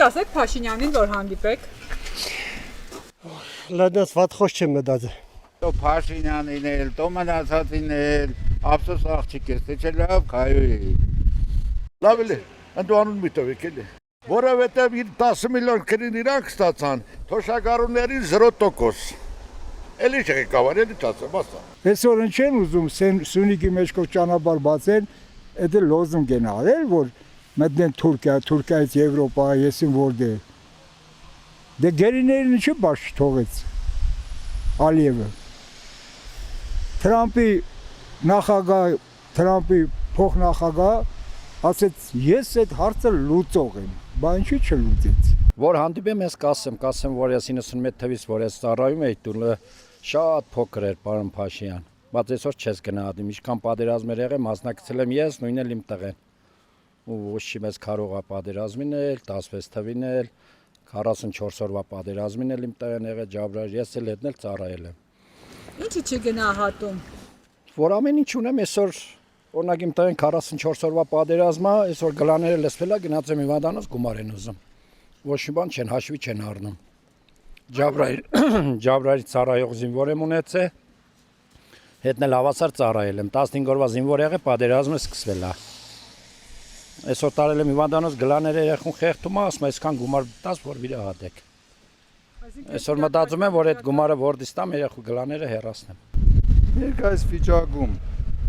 կասեք Փաշինյանին, որ հանդիպեք։ Լադաս վատ խոս չեմ մտածել։ Տո Փաշինյանին էլ, տո մնացածին էլ, ափսոս աղջիկ ես, թե չէ լավ քայոյի։ Լավ է, ընդուանուն մի տվեք էլի։ Որովհետև իր 10 միլիոն քրին իրանք ստացան, թոշակառուների 0%։ Էլի չեկավար, էլի չասեմ, ասա։ Այսօր ինչ են ուզում Սյունիքի մեջ կող ճանապարհ բացեն, դա լոզունգ են արել, որ մտնեն Թուրքիա, Թուրքիայից Եվրոպա, եսին որտե։ Դե գերիներին ինչի բաց թողեց Ալիևը։ Թրամփի նախագահ, Թրամփի փոխնախագահ ասեց ես այդ հարցը լուծող եմ, բայց ինչի չլուծեց։ Որ հանդիպեմ ես կասեմ, որ ես 91 թվականից որ ես ծառայում էի տունը շատ փոքր էր պարոն Փաշինյան, բայց այսօր չես գնահատում, ինչքան պատերազմ էր եղել, մասնակցել եմ ես, նույնն էլ իմ տղեն։ Ու ոչ չի մեծ կարողա պատերազմին էլ, 16 թվին էլ, 44 օրվա պատերազմին էլ իմ տղեն եղել Ջաբրայել, ես էլ հետն էլ ծառայել եմ։ Ինչի՞ չգնահատում։ Որ ամեն ինչ ունեմ այսօր, օրինակ իմ տղեն 44 օրվա պատերազմա, այսօր գլաները լսվել է, գնաց եմ Հիվանդանոց գումար են ուզում։ Ոչ մի բան չեն հաշվի չեն առնում։ Ջաբրայելի ծառայող զինվոր եմ ունեցել, հետն էլ հավասար ծառայել եմ, 15 օրվա զինվոր եղել, պատերազմը սկսվել է։ Այսօր տարել եմ Հիվանդանոց գլաները երեխուն խեղդում է, ասում այսքան գումար տաս, որ վիրահատեք։ Այսօր մտածում եմ, որ այդ գումարը որտից տամ, երեխու գլաները հեռացնեմ։ Ներկայիս վիճակում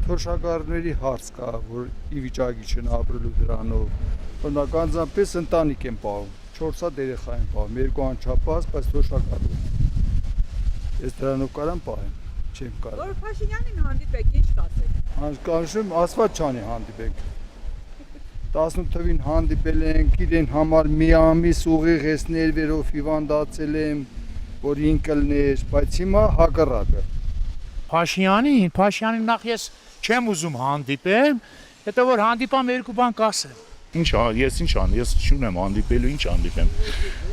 թոշակառուների հարց կա, որ ի վիճակի չեն ապրելու դրանով։ Օրինակ անձնապես ընտանիք են պահում, 4 հատ երեխա են պահում, 2 անչափահաս, բայց թոշակառու։ Ես դրանով կարամ պահեմ, չեմ կարող։ Որ Փաշինյանին հանդիպեք, ինչ կասեք։ Կանշում ասված չանի հանդիպենք։ 18 թվին հանդիպել ենք, իրեն համար մի ամիս ուղիղ ես ներվերով հիվանդացել եմ, որ ինքլներ, բայց հիմա հակառակը։ Փաշինյանին նախ ես չեմ ուզում հանդիպեմ, հետո որ հանդիպամ երկու բան կասեմ։ Ինչ ես չունեմ հանդիպելու, ինչ հանդիպեմ։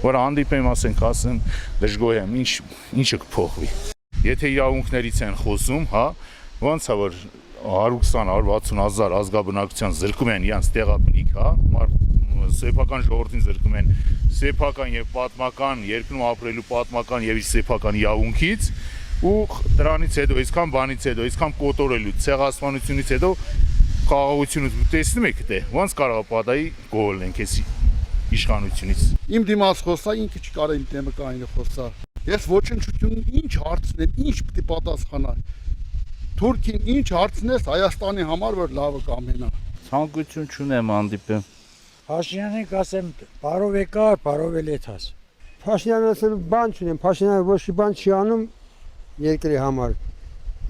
Որ հանդիպեմ, ասեմ, դժգոհ եմ, ինչը կփոխվի։ Եթե իրավունքներից են խոսում, հա, ոնց է որ 120-160 հազար ազգաբնակության զրկում են իրանց տեղաբնիկ, հա, սեփական ժողովրդին զրկում են սեփական եւ պատմական երկրում ապրելու պատմական եւ սեփական իրավունքից ու դրանից հետո այսքան բանից հետո այսքան կոտորելու ցեղասպանությունից հետո խաղաղությունից տեսնում եք թե ոնց կարող է պատահի գոլենք էս իշխանությունից։ Իմ դիմաց խոսա ինքը չկարա իմ դեմը կայինը խոսա։ Ես ոչնչությունն ինչ հարցնեմ, ինչ պետք է պատասխանա։ Թուրքին ինչ հարցնես Հայաստանի համար որ լավը կամենա։ Ցանկություն չունեմ հանդիպեմ։ Փաշինյանին կասեմ, բարով եկար, բարով էլ եթաս։ Փաշինյանը ասելու բան չունեմ, Փաշինյանը ոչ մի բան չի անում երկրի համար։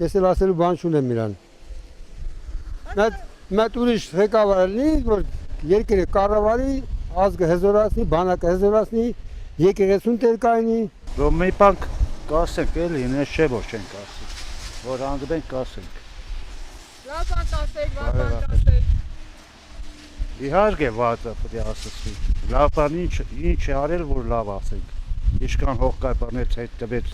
Ես էլ ասելու բան չունեմ իրան։ Մեծ ուրիշ ղեկավար լինի, որ երկրի կառավարի, ազգը հզորացնի, բանակը հզորացնի, եկեղեցուն տեր կայնի։ Որ մի բան կասենք էլի, ինձ չէ որ չենք ասի։ Որ հանդիպենք կասենք։ Լավ բան կասեք, վատ բան կասեք։ Իհարկե վատը պետք է ասեցի։ Լավ բան ինչ է արել որ լավ ասենք։ Ինչքան հող կայ բաներ հետ տվեց